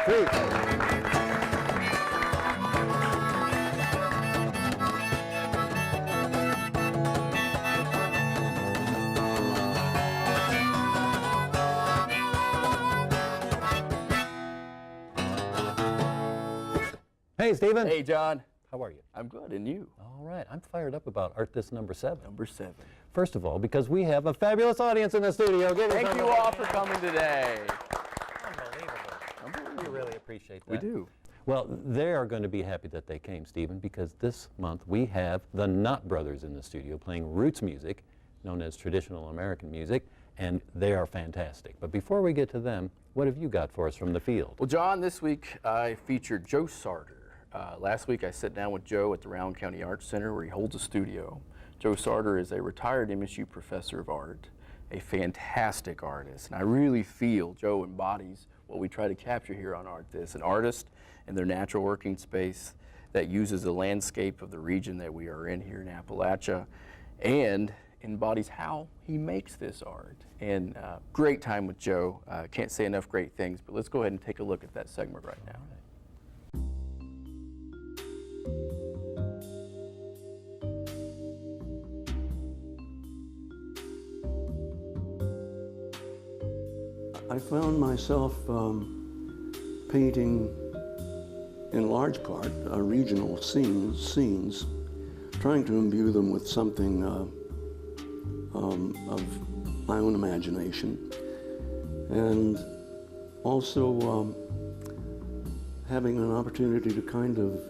Street. Hey, Stephen. Hey, John. How are you? I'm good, and you? All right. I'm fired up about Art This number 7. Number 7. First of all, because we have a fabulous audience in the studio. Thank you all for coming today. Unbelievable. We really appreciate that. We do. Well, they are going to be happy that they came, Stephen, because this month we have the Knott Brothers in the studio playing roots music, known as traditional American music, and they are fantastic. But before we get to them, what have you got for us from the field? Well, John, this week I featured Joe Sarter. Last week I sat down with Joe at the Round County Arts Center where he holds a studio. Joe Sarter is a retired MSU professor of art, a fantastic artist, and I really feel Joe embodies what we try to capture here on Art This, an artist in their natural working space that uses the landscape of the region that we are in here in Appalachia and embodies how he makes this art. And great time with Joe. Can't say enough great things, but let's go ahead and take a look at that segment right now. I found myself painting, in large part, regional scenes, trying to imbue them with something of my own imagination, and also having an opportunity to kind of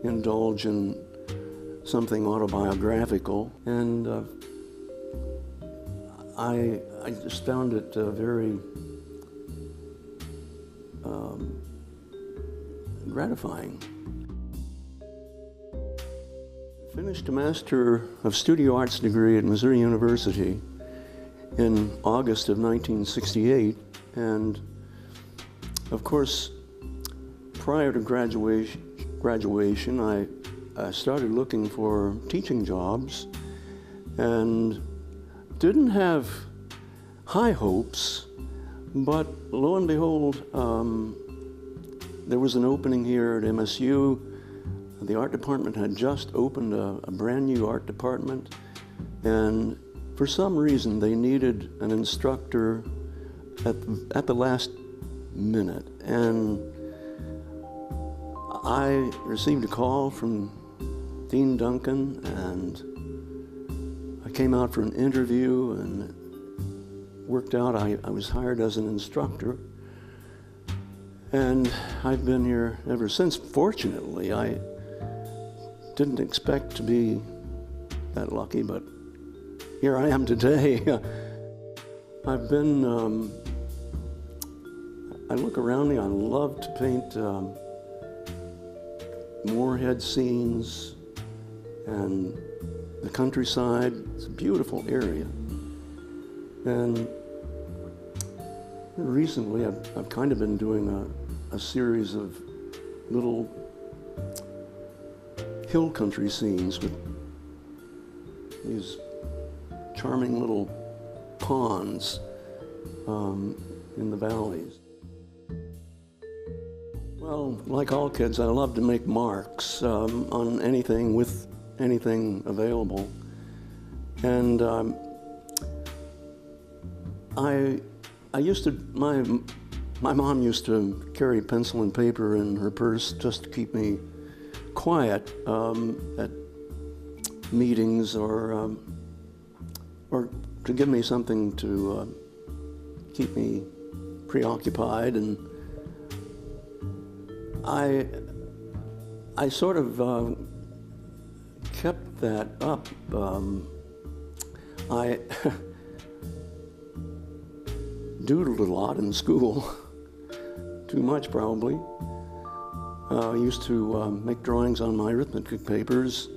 indulge in something autobiographical, and I just found it very gratifying. Finished a Master of Studio Arts degree at Missouri University in August of 1968, and of course, prior to graduation, I started looking for teaching jobs and didn't have high hopes, but lo and behold, there was an opening here at MSU. The art department had just opened a brand new art department, and for some reason they needed an instructor at the last minute. And I received a call from Dean Duncan, and I came out for an interview, and it worked out. I was hired as an instructor, and I've been here ever since. Fortunately, I didn't expect to be that lucky, but here I am today. I've been, I look around me, I love to paint Moorhead scenes and the countryside. It's a beautiful area. And recently I've kind of been doing a series of little hill country scenes with these charming little ponds in the valleys. Well, like all kids, I love to make marks on anything with anything available. And I used to, my mom used to carry pencil and paper in her purse just to keep me quiet at meetings or to give me something to keep me preoccupied. And I sort of kept that up. I doodled a lot in school, too much probably. I used to make drawings on my arithmetic papers,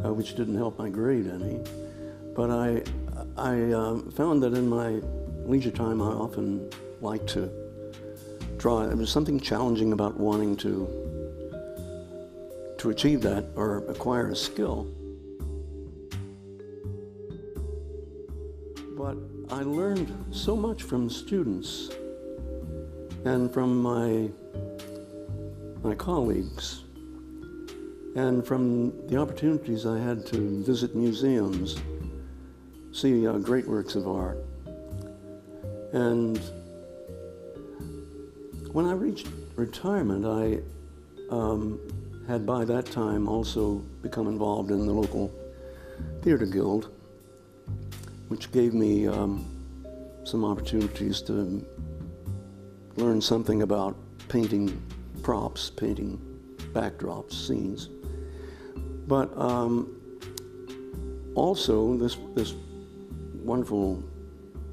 which didn't help my grade any. But I found that in my leisure time, I often liked to draw. There was something challenging about wanting to achieve that or acquire a skill. But I learned so much from students and from my colleagues, and from the opportunities I had to visit museums, see great works of art. And when I reached retirement, I had by that time also become involved in the local theater guild, which gave me some opportunities to learn something about painting props, painting backdrops, scenes. But also this wonderful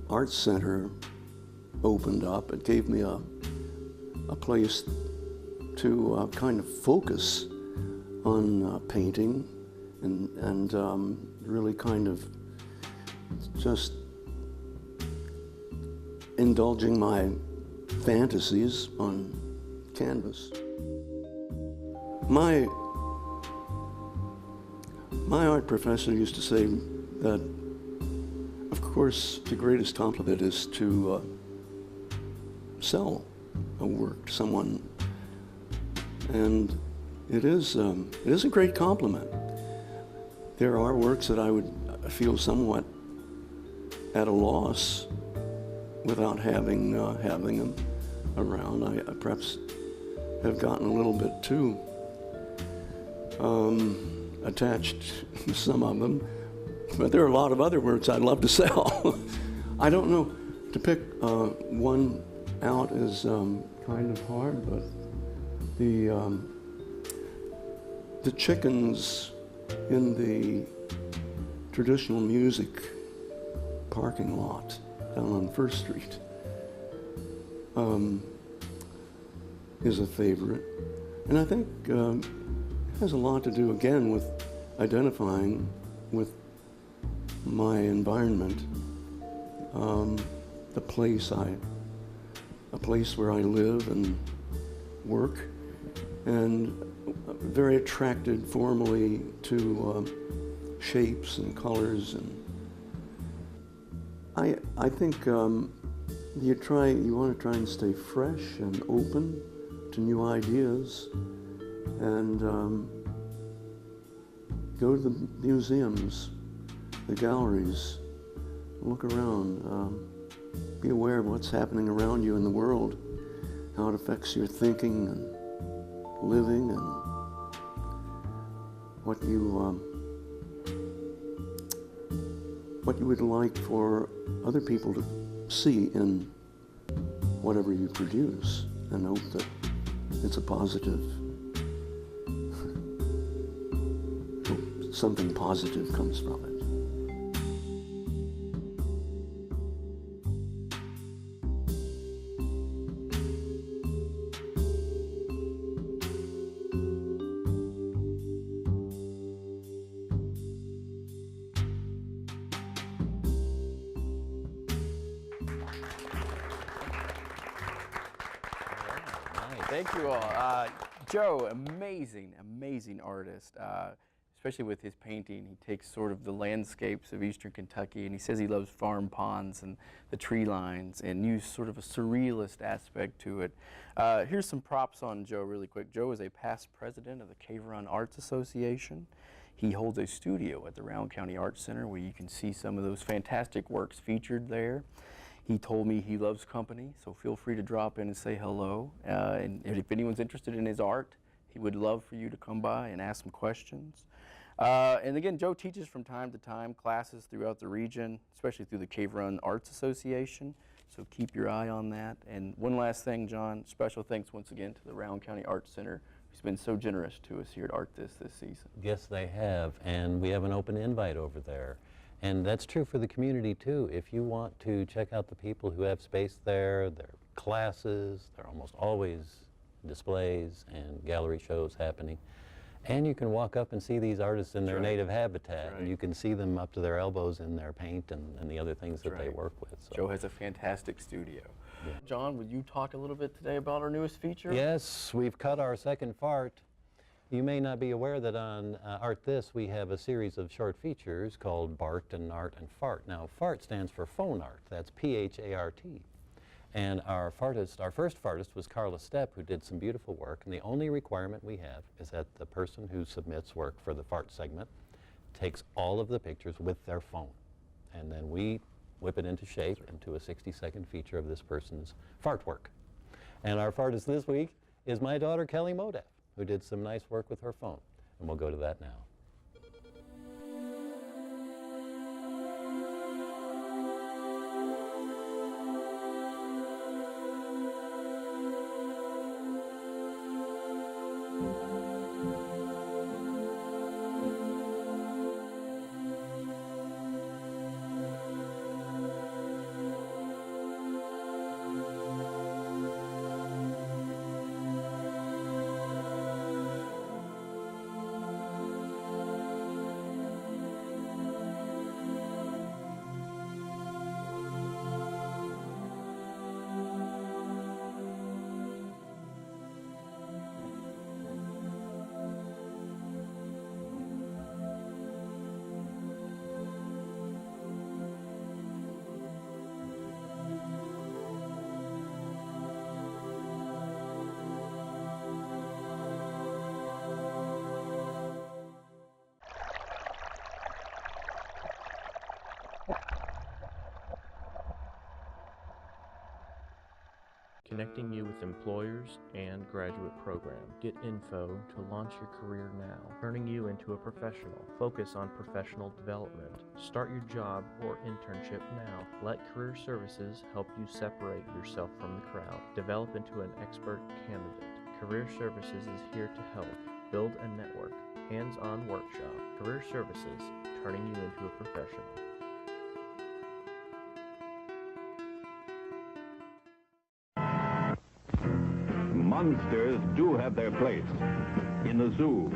arts center opened up. It gave me a place to kind of focus on painting and really kind of just indulging my fantasies on canvas. My art professor used to say that, of course, the greatest compliment is to sell a work to someone, and it is a great compliment. There are works that I would feel somewhat at a loss without having them around. I perhaps have gotten a little bit too attached to some of them, but there are a lot of other works I'd love to sell. I don't know, to pick one out is kind of hard, but the chickens in the traditional music parking lot down on First Street is a favorite. And I think it has a lot to do, again, with identifying with my environment, a place where I live and work, and very attracted formally to shapes and colors. And I think you want to try and stay fresh and open to new ideas, and go to the museums, the galleries, look around, be aware of what's happening around you in the world, how it affects your thinking and living, and what you would like for other people to see in whatever you produce, and hope that it's a positive, something positive comes from it. Thank you all. Joe, amazing artist, especially with his painting. He takes sort of the landscapes of eastern Kentucky, and he says he loves farm ponds and the tree lines, and used sort of a surrealist aspect to it. Here's some props on Joe really quick. Joe is a past president of the Cave Run Arts Association. He holds a studio at the Rowan County Arts Center where you can see some of those fantastic works featured there. He told me he loves company, so feel free to drop in and say hello. And if anyone's interested in his art, he would love for you to come by and ask some questions. And again, Joe teaches from time to time classes throughout the region, especially through the Cave Run Arts Association, so keep your eye on that. And one last thing, John, special thanks once again to the Rowan County Arts Center, who's been so generous to us here at Art This season. Yes, they have, and we have an open invite over there. And that's true for the community too. If you want to check out the people who have space there, their classes, there are almost always displays and gallery shows happening. And you can walk up and see these artists in their native habitat. And you can see them up to their elbows in their paint and the other things that they work with. So. Joe has a fantastic studio. Yeah. John, would you talk a little bit today about our newest feature? Yes, we've cut our second fart. You may not be aware that on Art This we have a series of short features called Bart and Art and Fart. Now, Fart stands for phone art. That's P-H-A-R-T. And our first fartist was Carla Stepp, who did some beautiful work. And the only requirement we have is that the person who submits work for the fart segment takes all of the pictures with their phone. And then we whip it into shape into a 60-second feature of this person's fart work. And our fartist this week is my daughter, Kelly Modaf, who did some nice work with her phone. And we'll go to that now. Connecting you with employers and graduate program. Get info to launch your career now. Turning you into a professional. Focus on professional development. Start your job or internship now. Let Career Services help you separate yourself from the crowd. Develop into an expert candidate. Career Services is here to help. Build a network. Hands-on workshop. Career Services, turning you into a professional. Monsters do have their place. In the zoo,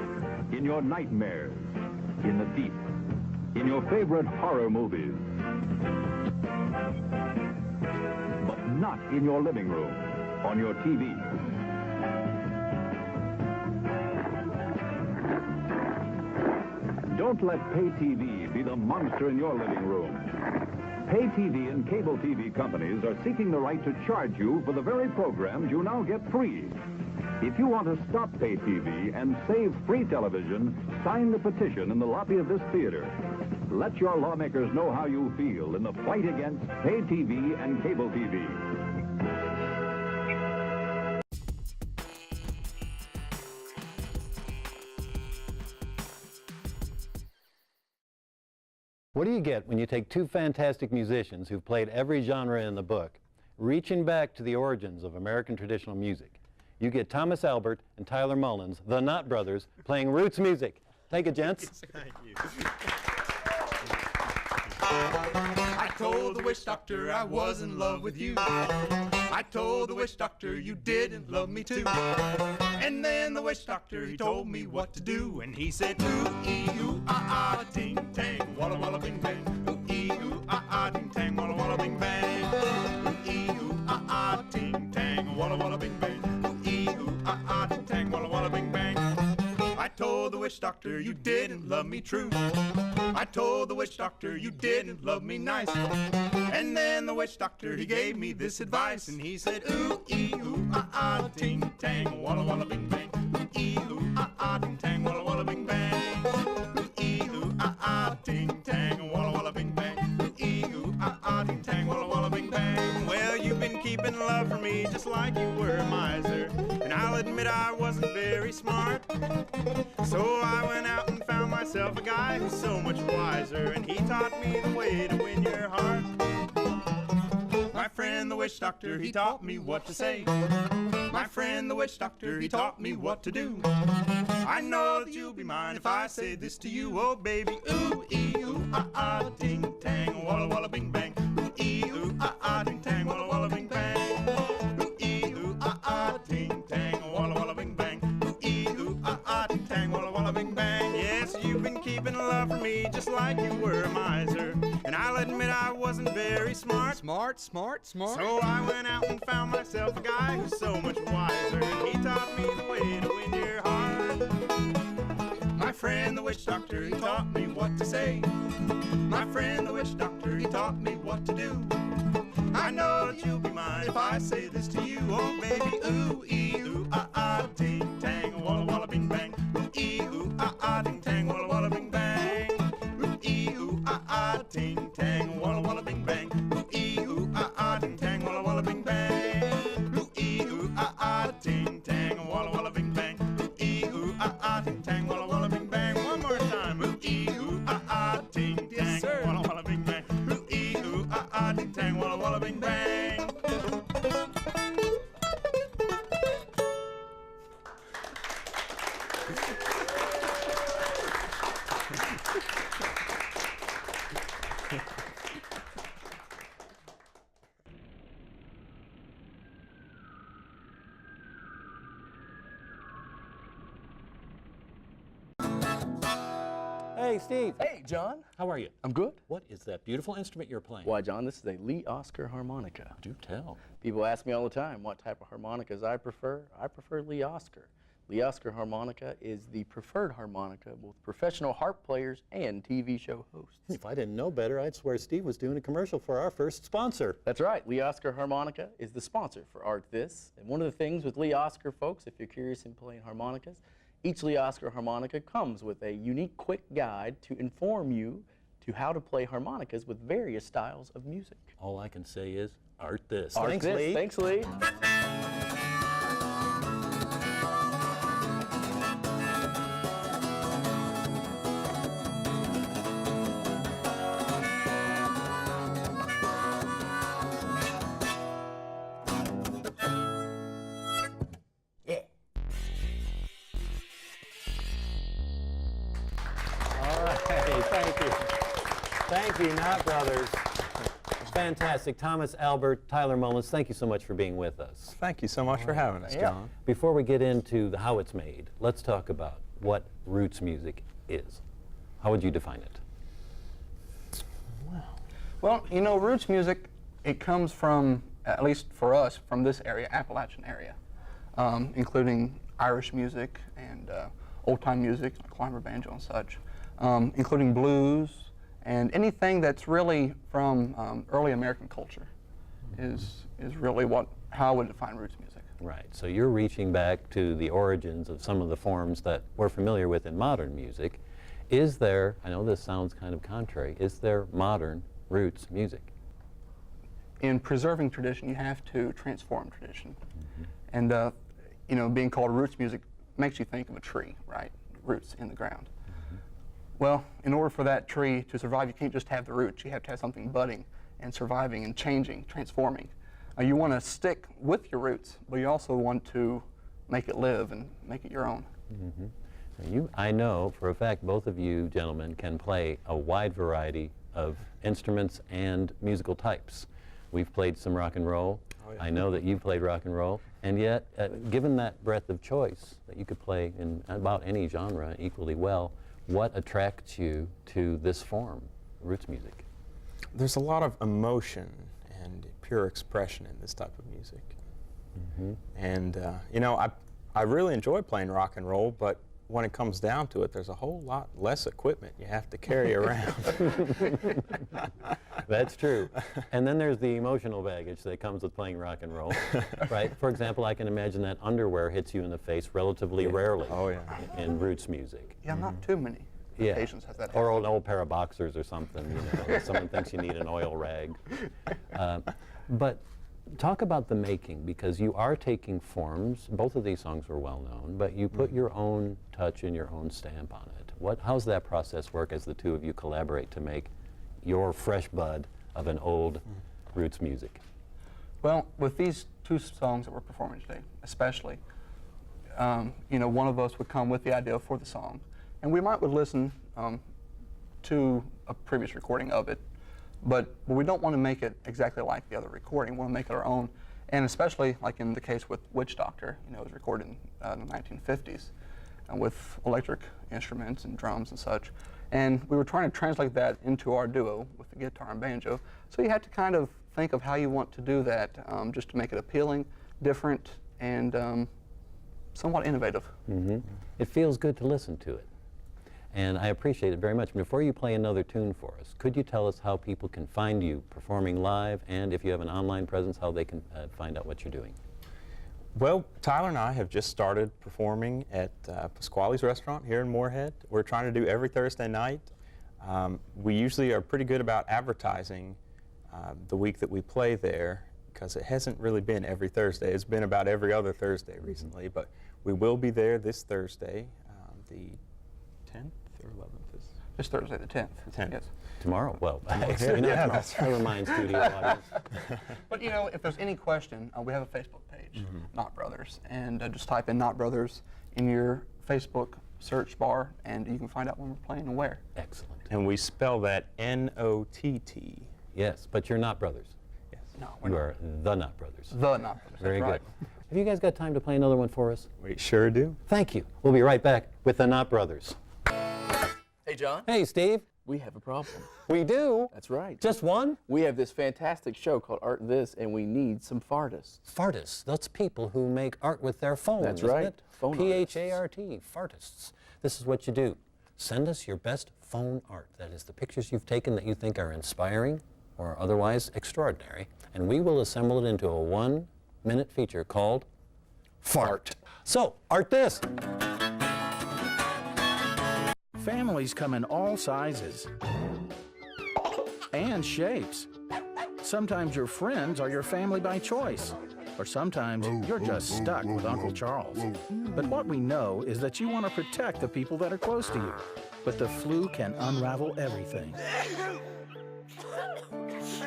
in your nightmares, in the deep, in your favorite horror movies. But not in your living room, on your TV. Don't let pay TV be the monster in your living room. Pay TV and cable TV companies are seeking the right to charge you for the very programs you now get free. If you want to stop pay TV and save free television, sign the petition in the lobby of this theater. Let your lawmakers know how you feel in the fight against pay TV and cable TV. What do you get when you take two fantastic musicians who've played every genre in the book, reaching back to the origins of American traditional music? You get Thomas Albert and Tyler Mullins, the Knott Brothers, playing roots music. Take it, gents. Thank you. I told the witch doctor I was in love with you. I told the witch doctor you didn't love me too. And then the witch doctor, he told me what to do. And he said, ooh-ee, ooh-ah-ah, ting-tang, walla-walla, bing-bang. Ooh-ee, ooh-ah-ah, ting-tang, walla-walla, bing-bang. Ooh-ee, ooh-ah-ah, ting-tang, walla-walla, bing-bang. Ooh-ee, ooh-ah-ah, ting-tang, walla-walla, bing-bang. I told the witch doctor you didn't love me true. I told the witch doctor you didn't love me nice. And then the witch doctor, he gave me this advice. And he said, ooh-ee, ooh-ah-ah, ting-tang, walla-walla, bing-bang. Ooh-ee, ooh-ah-ah, ting-tang, walla-walla, bing-bang. Ooh-ee, ooh-ah-ah, ting-tang, walla-walla, bing-bang. Ooh-ee, ooh-ah-ah, ting-tang, walla-walla, bing-bang. Well, you've been keeping love for me just like you were a miser. And I'll admit I wasn't very smart. So I went out and found myself a guy who's so much wiser. And he taught me the way to win your heart. My friend the witch doctor, he taught me what to say. My friend the witch doctor, he taught me what to do. I know that you'll be mine if I say this to you. Oh baby, ooh-ee, ooh-ah-ah, ting-tang, walla-walla, bing-bang. Ooh-ee, ooh-ah-ah, ting-tang, walla-walla, bing-bang. Ooh-ee, ooh-ah-ah, ting-tang, walla-walla, bing-bang. Ooh-ee, ooh-ah-ah, ting-tang, walla-walla, bing-bang. Yes, you've been keeping love for me just like you were a miser. And I'll admit I wasn't very smart. Smart. So I went out and found myself a guy who's so much wiser. And he taught me the way to win your heart. My friend the witch doctor, he taught me what to say. My friend the witch doctor, he taught me what to do. I know that you'll be mine if I say this to you. Oh, baby, ooh, ee, ooh, ah, ah, ting, tang, walla, walla, bing, bang. Ooh, ee, ooh, ah, ah, ting, tang, walla, walla, bing, bang. Ooh, ee, ooh, ah, ah, ting, tang, walla, walla, bing, bang. Ooh, ee, ooh, ah, ah, ting, tang, walla, walla, bing, bang. Ooh, ee, ooh, ah, ah, ting, tang, walla, walla, bing, bang. Ooh, ee, ooh, ah, ah, ting, tang, walla, walla, bing, bang. One more time. Ooh, ee, ooh, ah, ah, ting, tang, walla, walla, bing, bang. Ooh, ee, ooh, ah, ah, ting, tang, walla, walla, bing, bang. Hey, Steve. Hey, John. How are you? I'm good. What is that beautiful instrument you're playing? Why, John, this is a Lee Oscar harmonica. Do tell. People ask me all the time what type of harmonicas I prefer. I prefer Lee Oscar. Lee Oscar harmonica is the preferred harmonica with professional harp players and TV show hosts. If I didn't know better, I'd swear Steve was doing a commercial for our first sponsor. That's right. Lee Oscar harmonica is the sponsor for Art This. And one of the things with Lee Oscar, folks, if you're curious in playing harmonicas, each Lee Oscar harmonica comes with a unique quick guide to inform you to how to play harmonicas with various styles of music. All I can say is, Art This. Art Thanks, This. Lee. Thanks, Lee. All right, thank you. Thank you, Knott Brothers. Fantastic. Thomas Albert, Tyler Mullins, thank you so much for being with us. Thank you so much for having us, John. Before we get into how it's made, let's talk about what roots music is. How would you define it? Well, you know, roots music, it comes from, at least for us, from this area, Appalachian area, including Irish music and old-time music, like climber banjo and such, including blues, and anything that's really from early American culture is really how I would define roots music. Right, so you're reaching back to the origins of some of the forms that we're familiar with in modern music. Is there, I know this sounds kind of contrary, is there modern roots music? In preserving tradition, you have to transform tradition. And, you know, being called roots music makes you think of a tree, right? Roots in the ground. Well, in order for that tree to survive, you can't just have the roots. You have to have something budding and surviving and changing, transforming. You want to stick with your roots, but you also want to make it live and make it your own. I know for a fact both of you gentlemen can play a wide variety of instruments and musical types. We've played some rock and roll. I know that you've played rock and roll, and yet, given that breadth of choice that you could play in about any genre equally well, what attracts you to this form, roots music? There's a lot of emotion and pure expression in this type of music. And, you know, I really enjoy playing rock and roll, but when it comes down to it, there's a whole lot less equipment you have to carry around. That's true. And then there's the emotional baggage that comes with playing rock and roll, right? For example, I can imagine that underwear hits you in the face relatively rarely in roots music. Yeah, not too many occasions has that happened. Or an old pair of boxers or something, you know, someone thinks you need an oil rag. But talk about the making, because you are taking forms. Both of these songs were well known, but you put your own touch and your own stamp on it. How's that process work as the two of you collaborate to make your fresh bud of an old roots music? Well, with these two songs that we're performing today, especially, you know, one of us would come with the idea for the song, and we would listen to a previous recording of it, but we don't want to make it exactly like the other recording. We want to make it our own, and especially like in the case with Witch Doctor, you know, it was recorded in the 1950s with electric instruments and drums and such. And we were trying to translate that into our duo with the guitar and banjo. So you had to kind of think of how you want to do that, just to make it appealing, different, and somewhat innovative. It feels good to listen to it. and I appreciate it very much. Before you play another tune for us, could you tell us how people can find you performing live, and if you have an online presence, how they can find out what you're doing? Well, Tyler and I have just started performing at Pasquale's restaurant here in Moorhead. We're trying to do every Thursday night. We usually are pretty good about advertising the week that we play there, because it hasn't really been every Thursday. It's been about every other Thursday recently, but we will be there this Thursday, the 10th or 11th? This Thursday, the 10th. 10th. Yes. Tomorrow? Well, actually not tomorrow. Never mind, studio audience. But you know, if there's any question, we have a Facebook page, Not Brothers, and just type in Not Brothers in your Facebook search bar, and you can find out when we're playing and where. Excellent. And we spell that N-O-T-T. Yes, but you're not brothers. Yes. No, we're You not. are the Not Brothers. The Not Brothers. Very that's good. right. Have you guys got time to play another one for us? We sure do. Thank you. We'll be right back with the Not Brothers. Hey, John. Hey, Steve. We have a problem. We do? That's right. Just one? We have this fantastic show called Art This, and we need some fartists. Fartists. That's people who make art with their phone. That's isn't right. It? Phone P-H-A-R-T. Fartists. This is what you do. Send us your best phone art. That is the pictures you've taken that you think are inspiring or otherwise extraordinary, and we will assemble it into a 1-minute feature called Fart. So, Art This. Families come in all sizes and shapes. Sometimes your friends are your family by choice, or sometimes you're just stuck with Uncle Charles. But what we know is that you want to protect the people that are close to you, but the flu can unravel everything.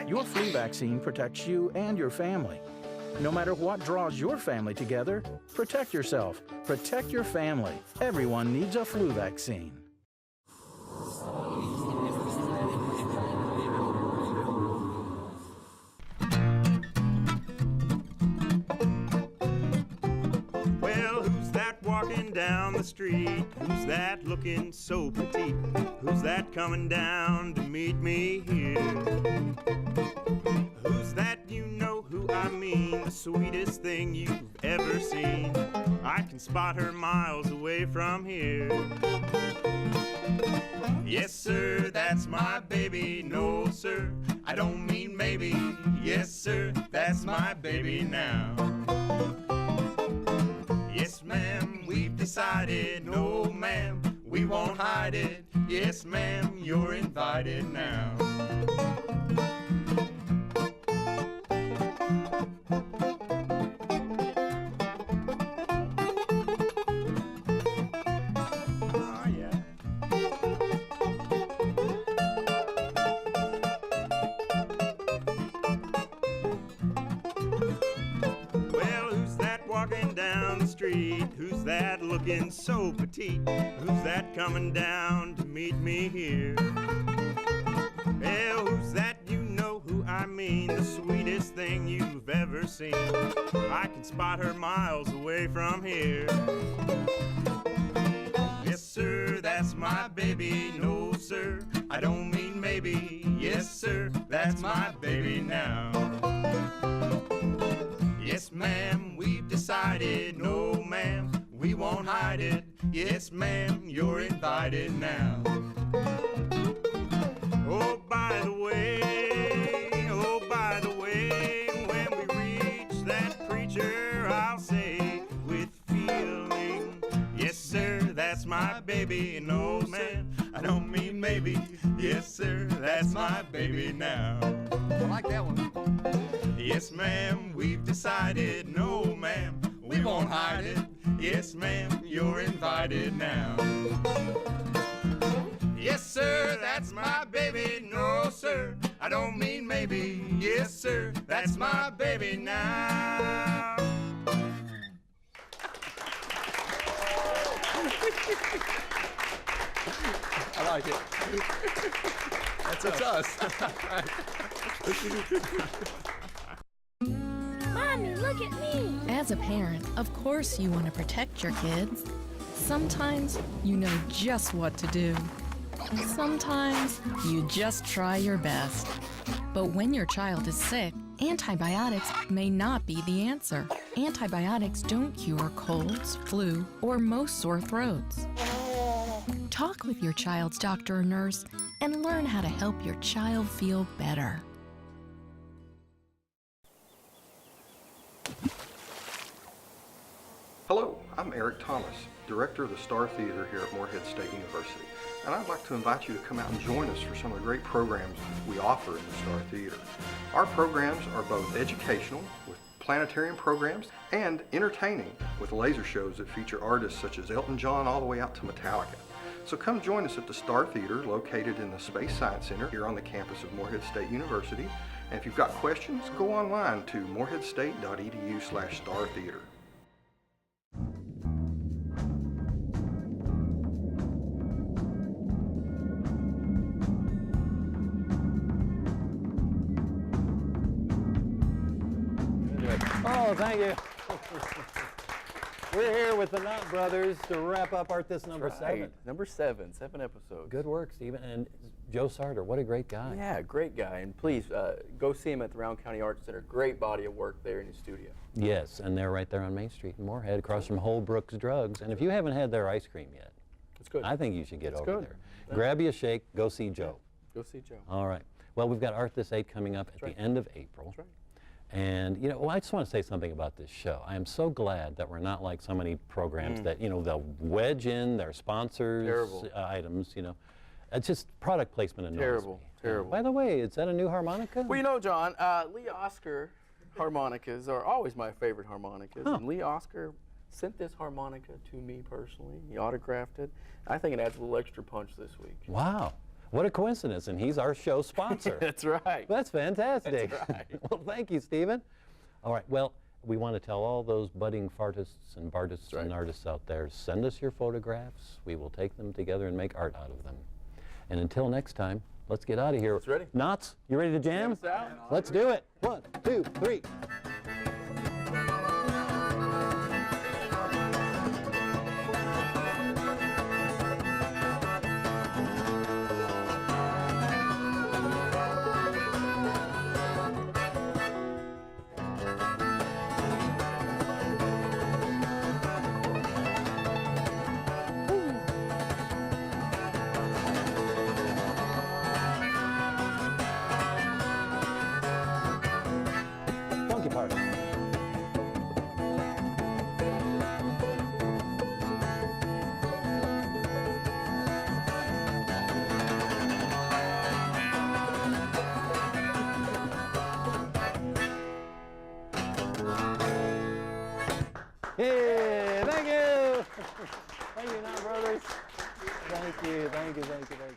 Your flu vaccine protects you and your family. No matter what draws your family together, protect yourself, protect your family. Everyone needs a flu vaccine. Well, who's that walking down the street? Who's that looking so petite? Who's that coming down to meet me here? Who's that, you know who I mean? The sweetest thing you've ever seen. I can spot her miles away from here. Yes, sir, that's my baby. No, sir, I don't mean maybe. Yes, sir, that's my baby now. Yes, ma'am, we've decided. No, ma'am, we won't hide it. Yes, ma'am, you're invited now. Oh, yeah. Well, who's that walking down the street? Who's that looking so petite? Who's that coming down to meet me here? Well, who's that, you know who I mean? The sweetest thing you've ever seen. I can spot her miles away from here. Yes, sir, that's my baby. No, sir, I don't mean maybe. Yes, sir, that's my baby now. Yes, ma'am, we've decided. No, ma'am, we won't hide it. Yes, ma'am, you're invited now. Oh, by the way, when we reach that preacher, I'll say with feeling, yes, sir, that's my baby. No, ma'am, I don't mean maybe. Yes, sir, that's my baby now. I like that one. Yes, ma'am, we've decided. No, ma'am, we won't hide it. Yes, ma'am, you're invited now. Yes, sir, that's my baby. No, sir, I don't mean maybe. Yes, sir, that's my baby now. I like it. That's us. Mommy, look at me! As a parent, of course you want to protect your kids. Sometimes you know just what to do. Sometimes you just try your best. But when your child is sick, antibiotics may not be the answer. Antibiotics don't cure colds, flu, or most sore throats. Talk with your child's doctor or nurse and learn how to help your child feel better. Hello, I'm Eric Thomas, Director of the Star Theater here at Morehead State University, and I'd like to invite you to come out and join us for some of the great programs we offer in the Star Theater. Our programs are both educational, with planetarium programs, and entertaining, with laser shows that feature artists such as Elton John all the way out to Metallica. So come join us at the Star Theater, located in the Space Science Center here on the campus of Morehead State University. And if you've got questions, go online to moreheadstate.edu/startheater. Oh, thank you. We're here with the Knott Brothers to wrap up Artist number 7. Number 7, 7 episodes. Good work, Stephen. And Joe Sarter, what a great guy. Yeah, great guy. And please go see him at the Round County Arts Center. Great body of work there in his studio. Yes, and they're right there on Main Street in Morehead, across from Holbrook's Drugs. And if you haven't had their ice cream yet, it's good. I think you should get over good. there. Grab you a shake, go see Joe. Go see Joe. All right. Well, we've got Art This 8 coming up at the end of April. That's right. And, you know, I just want to say something about this show. I am so glad that we're not like so many programs that, you know, they'll wedge in their sponsors' items, you know. It's just product placement annoys Terrible, me. terrible. By the way, is that a new harmonica? Well, you know, John, Lee Oscar harmonicas are always my favorite harmonicas. And Lee Oscar sent this harmonica to me personally. He autographed it. I think it adds a little extra punch this week. Wow. What a coincidence, and he's our show sponsor. That's right. That's fantastic. That's right. Well, thank you, Stephen. All right, well, we want to tell all those budding fartists and bartists and artists out there, send us your photographs. We will take them together and make art out of them. And until next time, let's get out of here. It's ready. Knotts, you ready to jam? Jam us out. Let's do it. 1, 2, 3. Funky part. Hey, thank you. Thank you, Knott Brothers. Thank you, thank you, thank you, thank you.